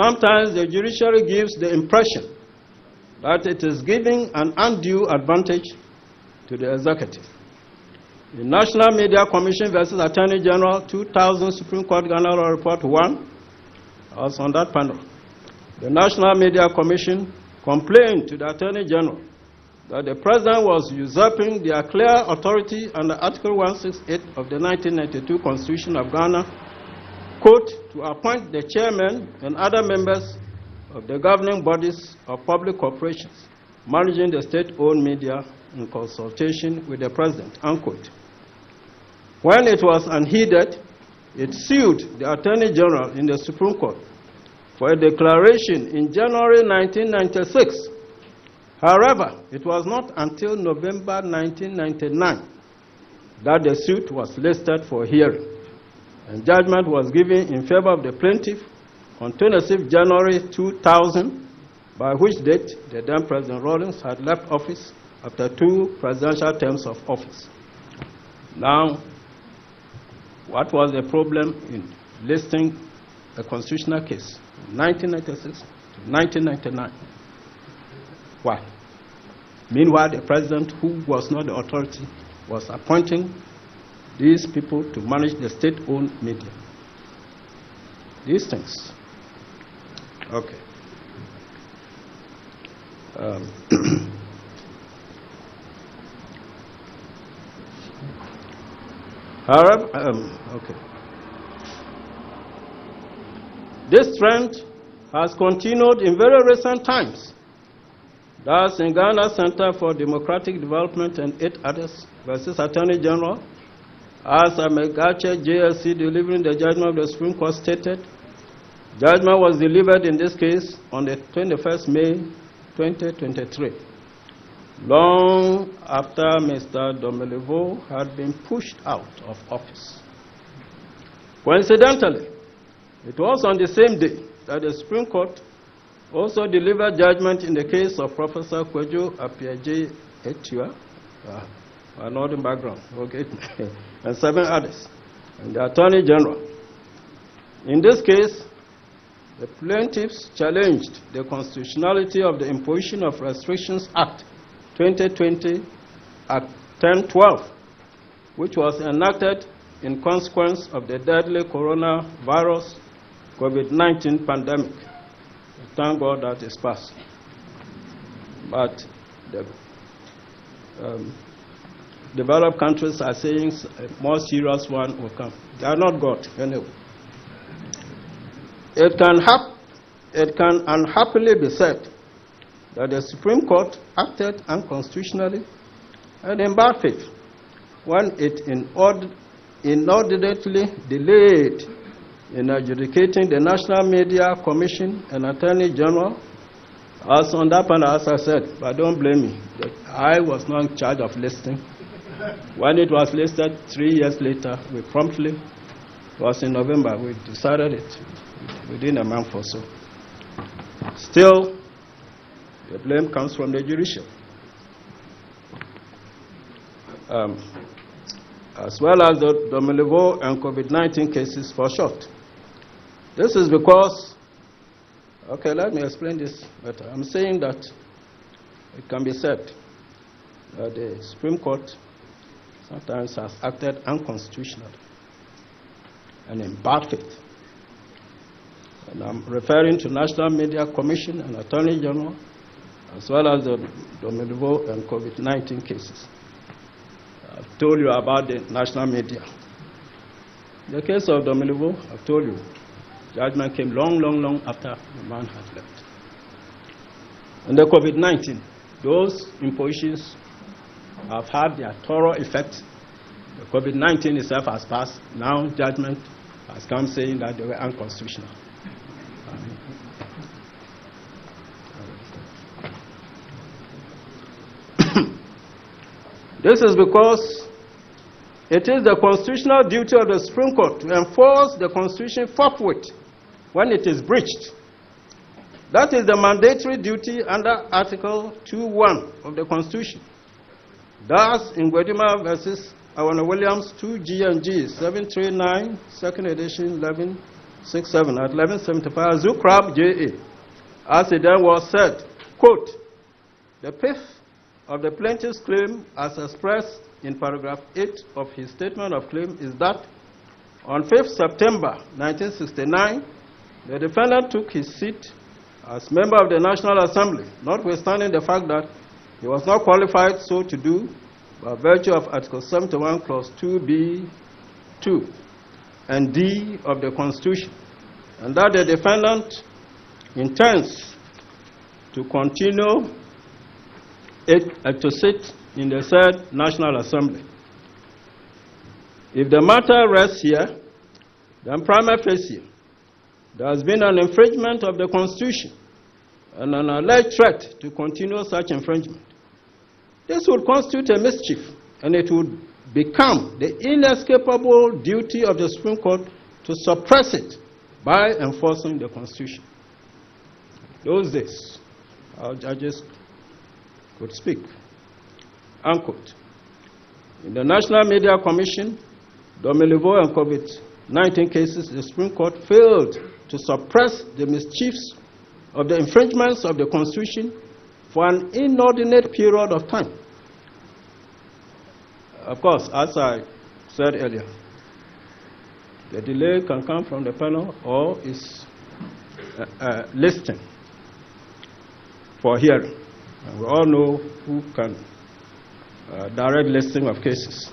Sometimes the judiciary gives the impression that it is giving an undue advantage to the executive. The National Media Commission versus Attorney General 2000 Supreme Court Ghana Law Report 1, I was on that panel. The National Media Commission complained to the Attorney General that the President was usurping their clear authority under Article 168 of the 1992 Constitution of Ghana, quote, to appoint the chairman and other members of the governing bodies of public corporations managing the state-owned media in consultation with the President, unquote. When it was unheeded, it sued the Attorney General in the Supreme Court for a declaration in January 1996. However, it was not until November 1999 that the suit was listed for hearing, and judgment was given in favor of the plaintiff on 26 January 2000, by which date the then President Rawlings had left office after 2 presidential terms of office. Now, what was the problem in listing a constitutional case from 1996 to 1999? Why? Meanwhile, the President, who was not the authority, was appointing these people to manage the state-owned media. These things. Okay. However, okay. This trend has continued in very recent times. Thus, in Ghana Center for Democratic Development and 8 others versus Attorney General, as Amegache JSC delivering the judgment of the Supreme Court stated, judgment was delivered in this case on the 21st May 2023, long after Mr. Domelevo had been pushed out of office. Coincidentally, it was on the same day that the Supreme Court also delivered judgment in the case of Professor Kwejo Apiaje Etua, a northern background, okay, and 7 others, and the Attorney General. In this case, the plaintiffs challenged the constitutionality of the Imposition of Restrictions Act 2020, Act 1012, which was enacted in consequence of the deadly coronavirus COVID-19 pandemic. Thank God that is passed. But the developed countries are saying a more serious one will come. They are not God, anyway. It can unhappily be said that the Supreme Court acted unconstitutionally and in bad faith when it inordinately delayed in adjudicating the National Media Commission and Attorney General. As on that panel, as I said, but don't blame me, I was not in charge of listing. When it was listed 3 years later, we promptly, it was in November, we decided it within a month or so. Still, the blame comes from the judiciary, as well as the Domelevo and COVID-19 cases for short. This is because, okay, let me explain this better. I'm saying that it can be said that the Supreme Court sometimes has acted unconstitutionally and in bad faith. And I'm referring to National Media Commission and Attorney General, as well as the Domelevo and COVID-19 cases. I've told you about the national media. In the case of Domelevo, I've told you, judgment came long after the man had left. And the COVID-19, those impositions have had their thorough effect. The COVID-19 itself has passed. Now judgment has come saying that they were unconstitutional. This is because it is the constitutional duty of the Supreme Court to enforce the Constitution forthwith when it is breached. That is the mandatory duty under Article 2.1 of the Constitution. Thus, in Guedima versus Williams 2 G&G 739, second edition, 11 67 at 1175 Zukrab J.A. As it then was said, quote, the fifth of the plaintiff's claim as expressed in paragraph 8 of his statement of claim is that on 5th September 1969, the defendant took his seat as member of the National Assembly, notwithstanding the fact that he was not qualified so to do by virtue of Article 71, Clause 2B, 2, and D of the Constitution, and that the defendant intends to continue to sit in the said National Assembly. If the matter rests here, then prima facie, there has been an infringement of the Constitution and an alleged threat to continue such infringement. This would constitute a mischief, and it would become the inescapable duty of the Supreme Court to suppress it by enforcing the Constitution. Those days, our judges could speak. Unquote. In the National Media Commission, Domilivo and COVID-19 cases, the Supreme Court failed to suppress the mischiefs of the infringements of the Constitution for an inordinate period of time. Of course, as I said earlier, the delay can come from the panel or is listing for hearing. And we all know who can direct listing of cases.